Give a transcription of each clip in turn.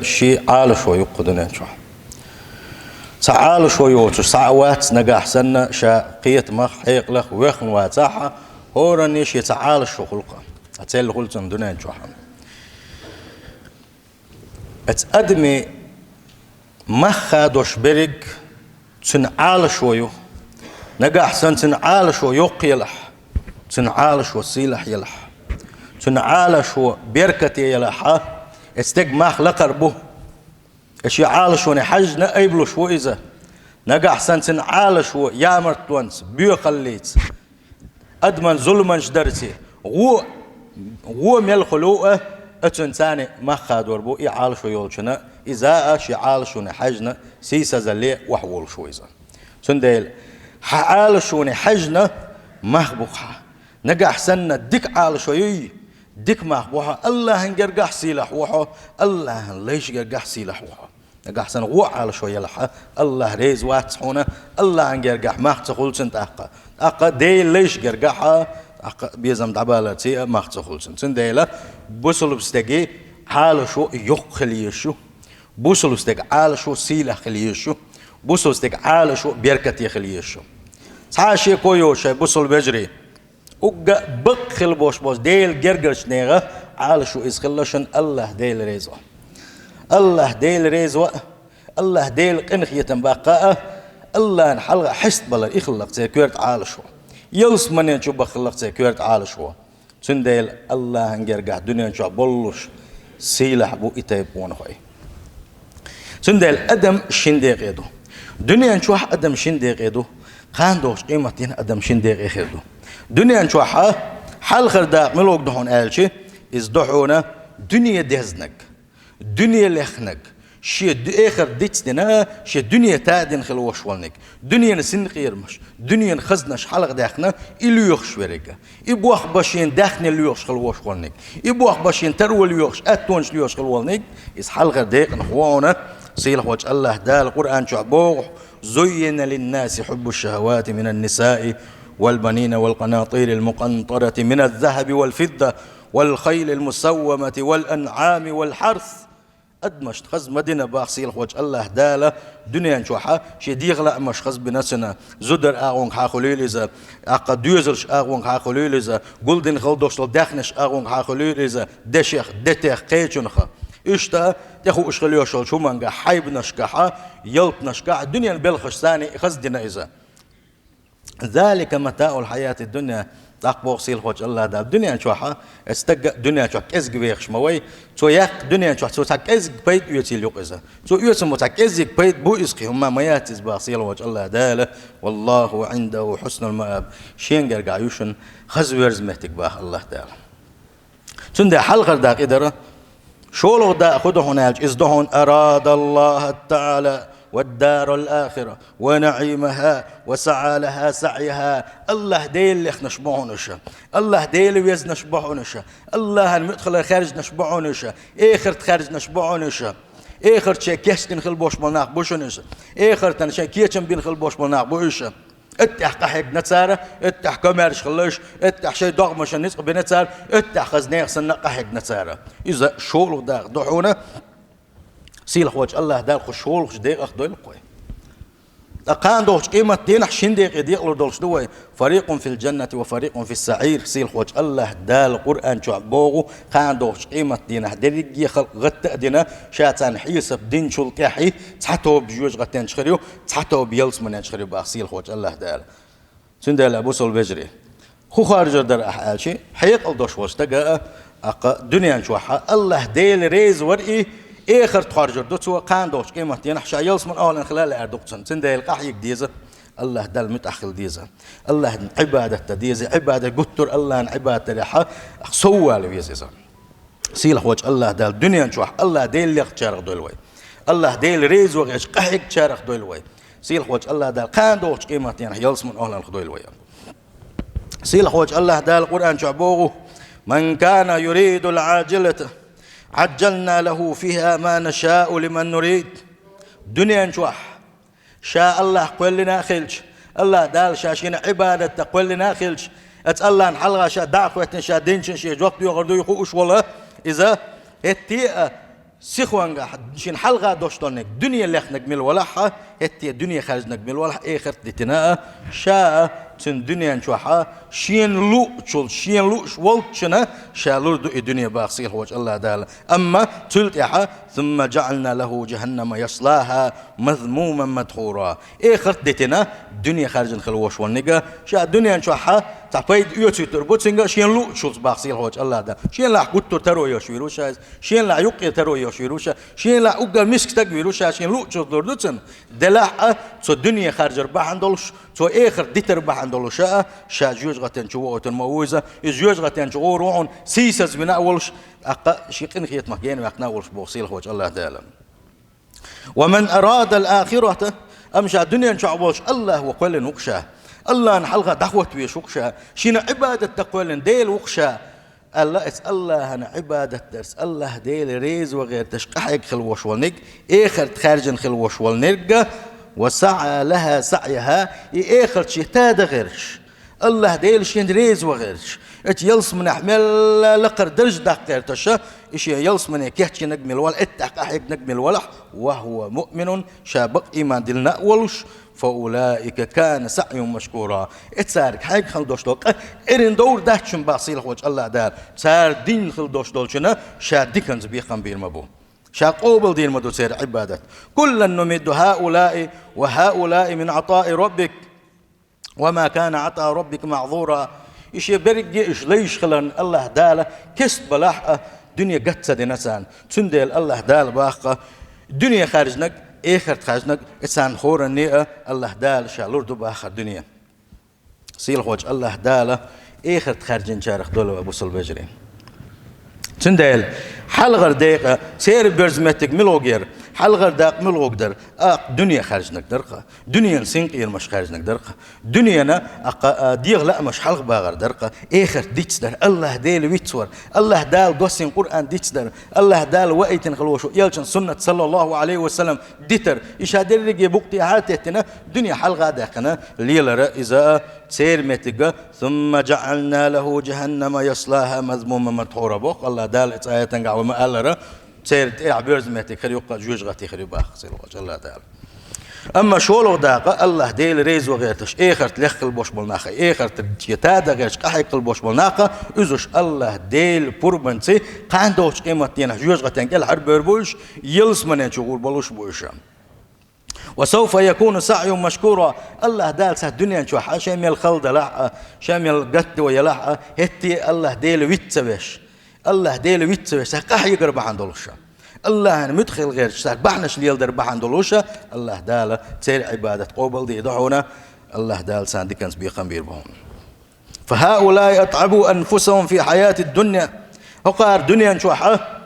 شيء عال شوي يقدنا شو سعال شوي وش ساعات نجاح سنة شقيت مخ حيق لخ ويخن واتاحة هورني شيء سعال شو خلقه أتسأل قلت دنيا شو أتقدمي مخ دوش برج تنعال شويو نجاح سن تنعال شو يقيلح تنعال شو سيلح يلح تنعال شو بيركتي يلح استج مخ لقربه ايش يعال شو نحج نقبله شو إذا نجاح سن تنعال شو يامرت وانس بيقليت أدمن ظلما جدرتي غو ميل خلوقه اتنتاني مخ دوربو يعال شو يولشنا إذا اش يعال شو نحجنا سيسا زلي وحول شو إذا سنديل حعال شو نحجنا مخبوخا نجاح سن ديك عال شوي ديك مخبوها الله نجرجح سيلح وحو الله ليش جرجح سيلح وحو نجاح سن غو عال شوي لحا الله ريز واتحونا الله نجرجح مخ تخلصن أقا دي ليش جرجحها بيزم دعبالتي ما خلصن سنديلا بوصل بستجي حال شو يخليشو بوصل بستج حال شو سيله خليشو بوصل بستج حال شو بيركت يخليشو ساشي كويوش بوصل بجري وجا بخل بوش ديل جرجرش نيغا حال شو إسخلشن الله ديل ريزو الله ديل ريزو الله ديل قنخ يتنبقى الله نحلق حست بلا يخلق تكيرت حال شو يلس من ينشوف بخلق تكيرت حال شو سنديل الله نجرجع دنيا نشوف بلش سيلح بو إتايبون هاي سنديل أدم شندق يدو دنيا نشوف أدم شندق يدو خاندوش قيمتين أدم شندق يخدو دنيا نشوف حال خرداق ملوك دهون آلشي إزدحونا دنيا دهزنك دنيا لخنك شيء آخر ديتنا شيء دنيا تادين خلوش والنك دنيا نسن قيرمش دنيا نخزنش حلق داخنا إليوخش ورقة إبوخ باشين داخنا ليوخش خلوش والنك إبوخ باشين ترول ليوخش أتونش ليوخش خلوالنك إس حلق داق نخوانا سيلح وجه الله دا القرآن شعبوه زين للناس حب الشهوات من النساء والبنين والقناطير المقنطرة من الذهب والفضة والخيل المسومة والأنعام والحرث أدمش خز مدينة باخسيل وجه الله دالة دنيا نشوحها شي ديغلا مش خز بنسنا زدر أغون خاخليلزا أقديوزرش أغون خاخليلزا قلدن خلدوش داخنش أغون خاخليلزا دشيخ دتيخ قيتشنخا إشتا تخو إشغليوش شو منغا حيب نشكحا يلط نشكح دنيا البلخش ثاني خز دينا إذا ذلك متاع الحياة الدنيا تقبل سيل خوش الله دا الدنيا نشوحها استجا دنيا نشوح كزق بيخش موي تو يق دنيا نشوح تو تكزق بيت يوتيل يقزا تو يوسم متكزق بيت بو إسقي هم ما ياتز باصيل وجه الله داله والله عنده حسن المآب شين جرجع يوشن خزويرز مهتك باه الله داله سند حلقة داق إدرة شولو دا خده هناك إزدهن أراد الله تعالى والدار الآخرة ونعيمها وسعى لها سعيها الله ديل اللي نشبعونشا الله ديل ويز نشبعونشا الله المدخل خارج نشبعونشا آخر خارج نشبعونشا آخر شيء كيسكن خلبوش ملناق بوشونشا آخر تنشا كيتشن بين خلبوش ملناق بوشا اتح قحيق نتسارة اتح كمارش خلوش اتح شيء ضغمش النسق بنتسار اتح خزنيق سنة قحيق نتسارة إذا شولو داغ ضحونا سيلح وجه الله دال خشول خش ديق أخدوي لقوي أقان دوش قيمة دين حشين ديق يديق لدولش دوي فريق في الجنة وفريق في السعير سيلح وجه الله دال القرآن شعبوغو قان دوش قيمة دين ديق يخلق غت دينا شاتان حيسب دين شول كاحي تحتو بجوج غتين شخريو تحتو بيلس من شخريو باخ سيلح وجه الله دال سندال أبو سول بجري خو خارج در أحال شي حيق الدوش وش تقا أقا دنيا نشوحها الله ديل ريز ورئي آخر تخرج دوتوا قان دوش قيمة ينحشا يلس من أول خلال أردوكسن تندي القحيق ديزة الله دل متأخل ديزة الله عبادة ديزة عبادة قطر الله عبادة لحا سوى لبيزة سيلح وجه الله دل دنيا نشوح الله ديل ليخ شارخ دولوي الله ديل ريز وغيش قحيق شارخ دولوي سيلح وجه الله دل قان دوش قيمة ينح يلس من أول خدولوي سيلح وجه الله دل القرآن شعبوه من كان يريد العاجلة عجلنا له فيها ما نشاء لمن نريد دنيا نشوح شاء الله قول لنا خلش الله دال شاشين عبادة قول لنا خلش الله نحلغا شا دعقوة شا دينشن شا جوقت يغردو يخوش والله إذا هتيئة سيخوانغا شين حلقة دوشتونك دنيا لخنك مل ولحة هتي دنيا خارجنك مل ولح آخر دتنا شاء تن دنيا نشوحها شين لو شول شين لو شول شنا شالور دو الدنيا باقصير وجه الله تعالى أما تلتها ثم جعلنا له جهنم يصلاها مذموما مدحورا آخر دتنا دنيا خارجن خلوش والنجا شاء دنيا نشوحها تعبيد يوتي تربوتسينغا شين لو شول باقصير وجه الله تعالى شين لا قلت ترو يشويروشا شين لا يقي ترو يشويروشا شين لا أقل مسك تقويروشا شين لو شول دردوتن دلها تو الدنيا خارج ربح عندولش تو آخر ديت ربح عندولش شا جوج غتن شو الموزة جوج غتن شو روحون سيسز من أولش شيقين خيط مكين وقنا أولش بوصيل خوج الله تعالى ومن أراد الآخرة أمشى الدنيا إن شاء الله وقل نقشة الله نحلقة دعوة ويشوكشة شين عبادة تقول ديل وقشة الله اس الله أنا عبادة درس الله ديل ريز وغير تشقحك خلوش والنق آخر تخارجن خلوش والنرجة وسعى لها سعيها آخر شيء تاد غيرش الله ديل شين ريز وغيرش ات يلص من احمل لقر درج دقير تشا ايش يلص من كيحكي نجمل ولا اتحقق نجمل ولا وهو مؤمن شابق ايمان دلنا ولش فاولئك كان سعيهم مشكورا اتسارك حاج خل دوش دول ارين دور دهشن باصيل وجه الله دار صار دين خل دوش دولشنا شادكنز بيقم بيرمبو شاقوبل دين مدو سير عبادة كلا نمد هؤلاء وهؤلاء من عطاء ربك وما كان عطاء ربك معذورا إيش برجع إيش ليش خلنا الله داله كسب بلاحة دنيا قتة دينسان تندل الله دال باقة دنيا خارجنك آخر خارجنك إنسان خور النية الله دال شالور دو باخر دنيا سيل خوج الله داله آخر خارجين شارخ دولة أبو سلبجرين تندل حلغر دقيقة سير برزمتك ملوغير حلغر داق ملوغدر دنيا خارجنك درقة دنيا سينقير مش خارجنك درقة دنيا ديغ لا مش حلغ باغر درقة آخر ديتس در الله ديل ويتسور الله دال قصين قرآن ديتس در الله دال وقت خلوشو يلشن سنة صلى الله عليه وسلم ديتر إيش هادر رجي بوقتي هاتتنا دنيا حلغة داقنا ليلر إذا سير متجا ثم جعلنا له جهنم يصلاها مذموما مدحورا بوق الله دال آية تنقع وما قال سير تعبيرز متى خريقة جوج غتي خريبا خسر وجه الله تعالى أما شولو داقة الله ديل ريز وغيرتش آخر تلخ البوش بالناقة آخر تجتاد غيرش قحيق البوش بالناقة إزوش الله ديل بوربنتي قاندوش قيمة تينا جوج غتين كل حرب بوش يلس من شغول بلوش بوشام وسوف يكون سعي مشكورا الله دال سه الدنيا نشوح شامل خلد لا شامل قت ويلا هتي الله ديل ويتسبش الله ديل ويتسبش قح يقرب عندولش الله مدخل غير شتاك بحنش ليل در بحندولوشا الله دال تير عبادة قبل دي دعونا الله دال سان ديكنس بيقم بيربون فهؤلاء أتعبوا أنفسهم في حياة الدنيا وقار دنيا نشوحه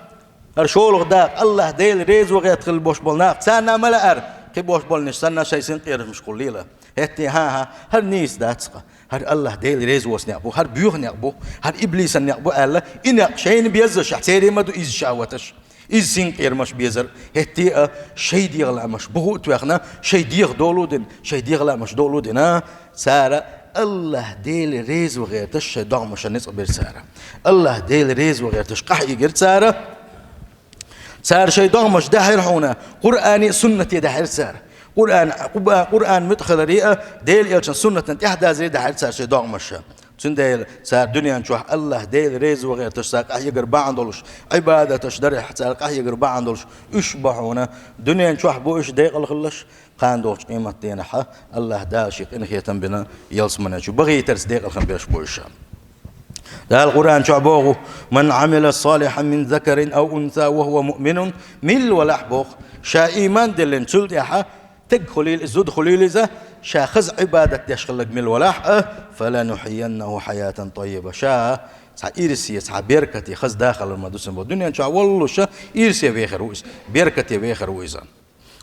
أرشول غداق الله ديل ريز وغيت خل بوش بولناق سانا ملأر كي بوش بولنش سانا شاي سنقير مش قليلة هتي ها هر نيس داتسقه هر الله ديل ريز وسنيقبو هر بيوه نيقبو هر إبليس نيقبو الله إنق شين بيزش حتيري مدو إز شاوتش إز سنقير مش بيزر هتي شي ديغلا مش بهو توخنا شي ديغ دولودن شي ديغلا مش دولودن سارة الله ديل ريز وغيرتش دعم مش نصبر سارة الله ديل ريز وغيرتش قحي قرت سارة سار شي دعم مش دحر حونا قرآني سنة دحر سارة قرآن مدخل ريئة ديل يلشن سنة تحدى زي دحر سار شي دعم مش تنديل سار دنيا نشوح الله ديل ريز وغيرتش سار قحي قربا عندولش عبادة تشدرح سار قحي قربا عندولش اشبحونا دنيا نشوح بو اش ديق الخلش قاندوش قيمة دينحة الله داشق إنك يتنبنا يلصمنا شو بغي ترسديق الخنبيرش بوشام ده القرآن شعبوه من عمل صالحا من ذكر أو أنثى وهو مؤمن مل ولحبوخ شا إيمان دلن سلطيحة تدخلي الزود خليل إذا شا خز عبادة يشغلك مل ولح فلا نحيينه حياة طيبة شا إيرسي سا بيركتي خز داخل المدوسن بالدنيا شا والله شا إيرسي بيخر ويس بيركتي بيخر ويزان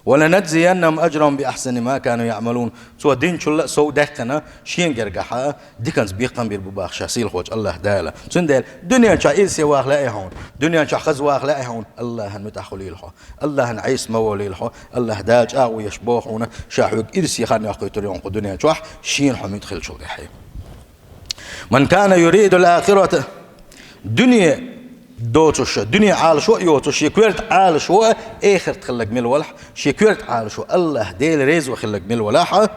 ولنجزينهم أجرهم بأحسن ما كانوا يعملون سو دين شو سو دهتنا شين جرجحة ديكنز بيقام بالباخ شاسيل خوج الله داله سندل دنيا شايل سي واخلاقي هون دنيا شخص واخلاقي هون الله متخلي له الله نعيس مولي له الله داج أو يشبوخونه شاحوك إرسي خاني أخوي تريون دنيا شوح شين حميد خل شو دحين من كان يريد الآخرة دنيا دوتش الدنيا عال شو يوتش يكويرت عال شو آخر تخلق من الولح شيكويرت عال شو الله ديل ريز وخلق من الولح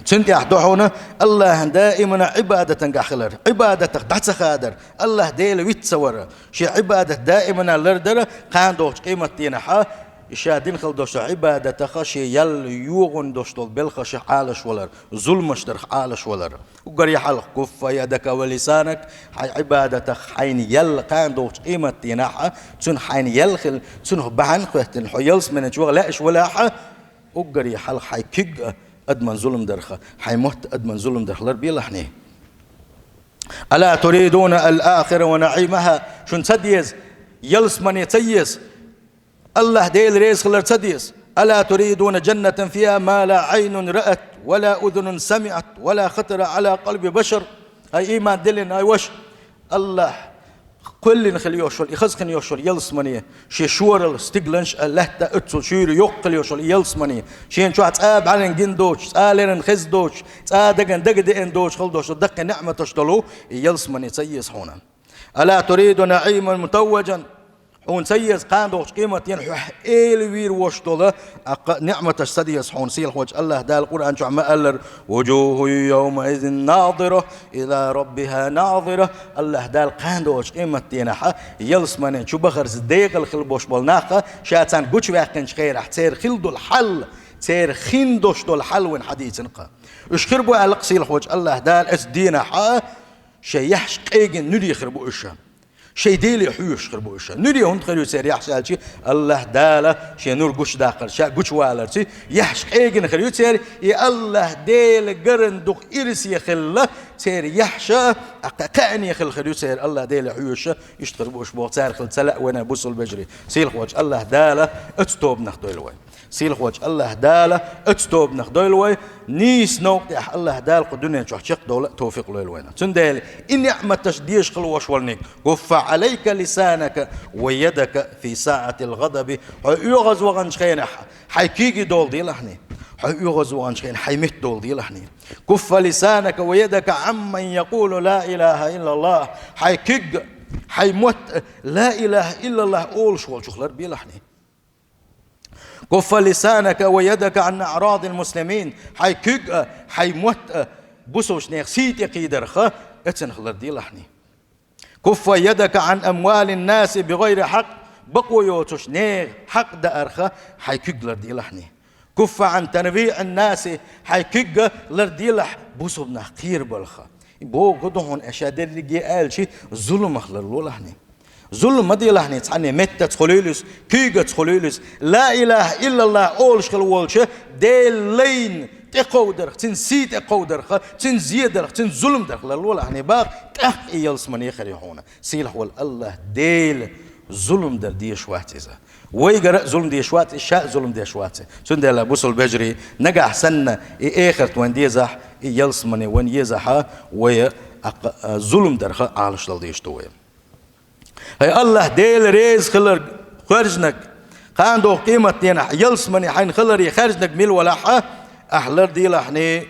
تنتي أحدوحونا الله دائما عبادة قاخلر عبادة تحت خادر الله ديل ويتصور شي عبادة دائما لردر قان دوش قيمة تينحا شادين خل دوش عبادة خشي يل يوغن دوش طول بالخش عالش ولر ظلم اشترخ عالش ولر وقري حلق كف يدك ولسانك عبادة حين يل قان دوش قيمة تينحا تن حين يلخل تن بحن قوتن حيلس من جوغ لاش ولاحا وقري حلق حي كيق أدمن ظلم درخة حيموت أدمن ظلم درخ بيلحني ألا تريدون الآخرة ونعيمها شن تديز يلس من يتيز الله ديل ريز خلر تديز ألا تريدون جنة فيها ما لا عين رأت ولا أذن سمعت ولا خطر على قلب بشر أي إيمان دلن أي وش الله كل نخلي يوشل يخزخن يوشل يلسمني شي شورل ستيغلنش لهتا اتسل شير يقل يوشل يلسمني شين شو عتاب علن جندوش تالن خزدوش تادغن دغدن دوش خلدوش دق نعمه تشتلو يلسمني سيس هونا الا تريد نعيما متوجا هون سيس قاندوش قيمه ينح الوير وشتله نعمه السديس هون سيل وجه الله دا القران شو عمالر وجوه يومئذ ناظره الى ربها ناظره الله دا قاندوش قيمه ينح يلسمني شو بخر صديق الخلبوش بالناقه شاتان غوش واقن خير احتير خلدو الحل تير خندوش دول حل وين حديث نقا اشكربوا على قصيل وجه الله دا اسدينا حا شي يحش قيقن نري يخربوا الشام شيء ديلي حيوش خربوا إيش نري هون خير يسير يحصل شيء الله داله شيء نور قش داخل شيء قش والر شيء يحش إيجن خير يسير يا الله ديل قرن دق إرس يخله سير يحشى كأني يخل خير يسير الله ديل حيوش يشتغل بوش بوتار خل سلأ وانا بوصل بجري سيل خوج الله داله اتستوب نخدو الوي سيل خوج الله داله اتستوب نخدو الوي نيس نوقت الله دال قدنيا شو حشق دولة توفيق له الوين تندل إن نعمة تشديش خلوش والنك قف عليك لسانك ويدك في ساعة الغضب يغز وغنش خينح حيكيجي دول دي لحني يغز وغنش خين حيمت دول دي لحني كف لسانك ويدك عمن يقول لا إله إلا الله حيكيج حيموت لا إله إلا الله أول شغل شغلر بيلحني كف لسانك ويدك عن أعراض المسلمين حيكيج حيموت بوسوش نيخ سيت يقيدرخ اتن خلر دي لحني كف يدك عن أموال الناس بغير حق بقوى يوتوش نيغ حق دارخ حيكيج لردي لحني كف عن تنبيع الناس حيكيج لردي لح بوسوبنا خير بالخ بو قدهون أشادر لجي قال شي ظلم خلر لحني ظلم مدي لحني تعني متى تخليلس كيجا تخليلس لا إله إلا الله أولش خلوالش ديل لين تقودرخ تنسيت تقودرخ تنزيدرخ تنظلم درخ للولا يعني باق تح يلس من يخريحونا سيلح الله ديل ظلم در دي شوات إذا ويقرأ ظلم دي شوات الشاء ظلم دي شوات سندلا بوصل بجري نجح سنة آخر وين ديزح يلس من وين يزحها ويا ظلم درخ عالش للديش توي هي الله ديل ريز خلر خرجنك قاندو قيمة ينح يلس من حين خلر يخرجنك ميل ولا أحلر دي لحني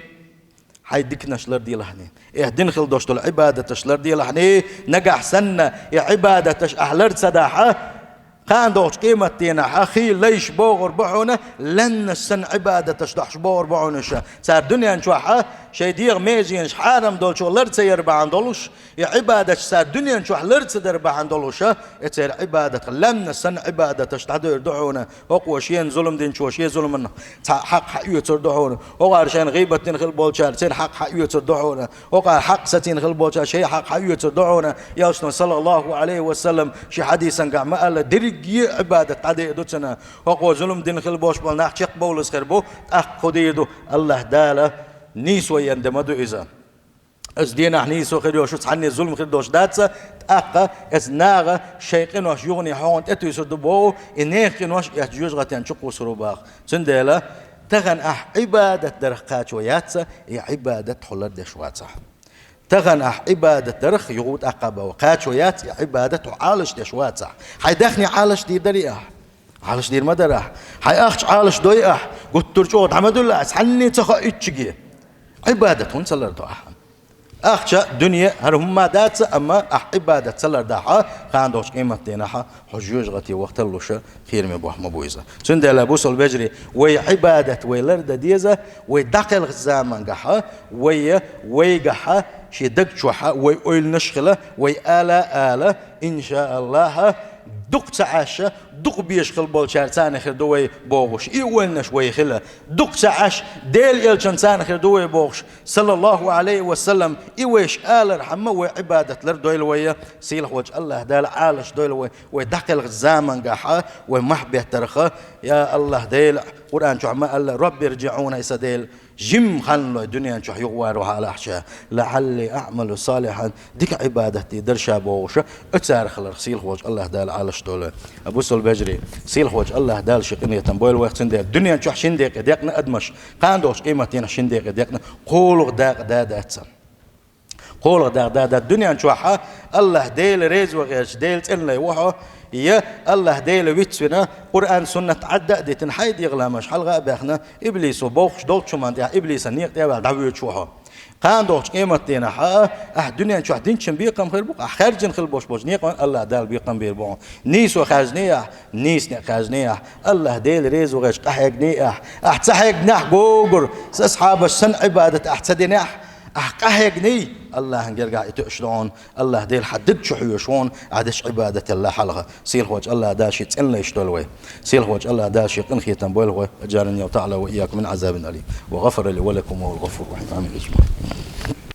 حيدك نشلر دي لحني إهدين خل دوشتو العبادة تشلر دي لحني نجح سنة عبادة تش أحلر سداحة كان دوش قيمة تينا أخي ليش بوغر بعونه لن السن عبادة تشدحش بوغر بعونه شا صار دنيا نشوحة شي ديغ ميزين حارم دول شو لرد سير بعن دولش يا عبادة صار دنيا نشوح لرد سدر بعن دولش يصير عبادة لن السن عبادة تشتحدر دعونه وقوة شين ظلم دين شو شي ظلم منه حق حقيقة دعونه وقال شين غيبة تنخل بولشار تصير حق حقيقة دعونه وقال حق ستين خل بولشار شي حق حقيقة دعونه يا صلى الله عليه وسلم شي حديثا قام قال دري عبادة عدي دوتنا وقو ظلم دين خلبوش بالناح شق بولس خربو خديدو الله داله نيسو يندمدو إذا از دينا نيسو خديو شو تحني ظلم خدوش داتسا تأقا از ناغا شيقين واش يغني حون اتو يسدبو إنيقين واش يحجوز غتين شقو سروباخ سنديلا تغن عبادة درخات وياتسا عبادة حلر دشواتسا تغن عبادة درخ يغود أقابة وقات ويات عبادة عالش دشوات صح حيدخني عالش دير دريئة عالش دير مدرح حي أخش عالش دويئة قلت ترجعود حمد الله أسحني تخا إتشجي عبادة هون سلر دوحة أخشى دنيا هرهم ما دات أما عبادة سلر داحا خاندوش قيمة دينها حجوج غتي وقت اللوش خير مبوح مبويزة سند لابوس البجري وي عبادة وي لرد ديزة وي دقل الزامن قحا وي قحا شي دق شوحا وي أول نشخلة وي آلا إن شاء الله دق تعاشة دق بيشخل بول شارتان خير دوي بوغش إيوالنا شوي خلا دق تعاش ديل يلشان خير دوي بوغش صلى الله عليه وسلم إيويش آل رحمة وعبادة لر دويل ويا سيلح وجه الله دال عالش دويل ويدقل الزامن قاحا ومحبه ترخه يا الله ديل قرآن شو عما الله رب يرجعون يسديل جم خلنا الدنيا نشوح يغواروا على أحشاء لعلي أعمل صالحا ديك عبادتي درشا بوشة أتسار خلر سيل خوج الله دال على شدولة أبو سول بجري سيل خوج الله دال شقنية تنبويل وقت سنديق الدنيا نشوح شنديق ديقنا أدمش قاندوش قيمتين شنديق ديقنا قولوا داق دادا أتسن قولوا داق دادا الدنيا نشوحها الله ديل ريز وغيش ديل تقلنا يوحو يا الله ديل ويتسونا قرآن سنة عدة دي تنحيد يغلا مش حلقة بأخنا إبليس وبوخش دولت شو مانتي إبليس النيق تيابع دعوية شوها قان دوش قيمة دينا حا الدنيا نشوح دين شن بيقم خير بوق خارجن خل بوش نيق الله دال بيقم بير بوق نيس وخارجنيح نيس خارجنيح الله ديل ريز وغش قحيقنيح تحيقنيح جوجر أصحاب السن عبادة أحتدنيح قهجني الله نرجع يتشلون الله ديل حدد شو حيوشون عادش عبادة الله حلقة سيل خوج الله داشي تسألنا يشتولوي سيل خوج الله داشي قنخي تنبوله جارني وتعالى وإياكم من عذاب أليم وغفر لي ولكم والغفور الرحيم آمين.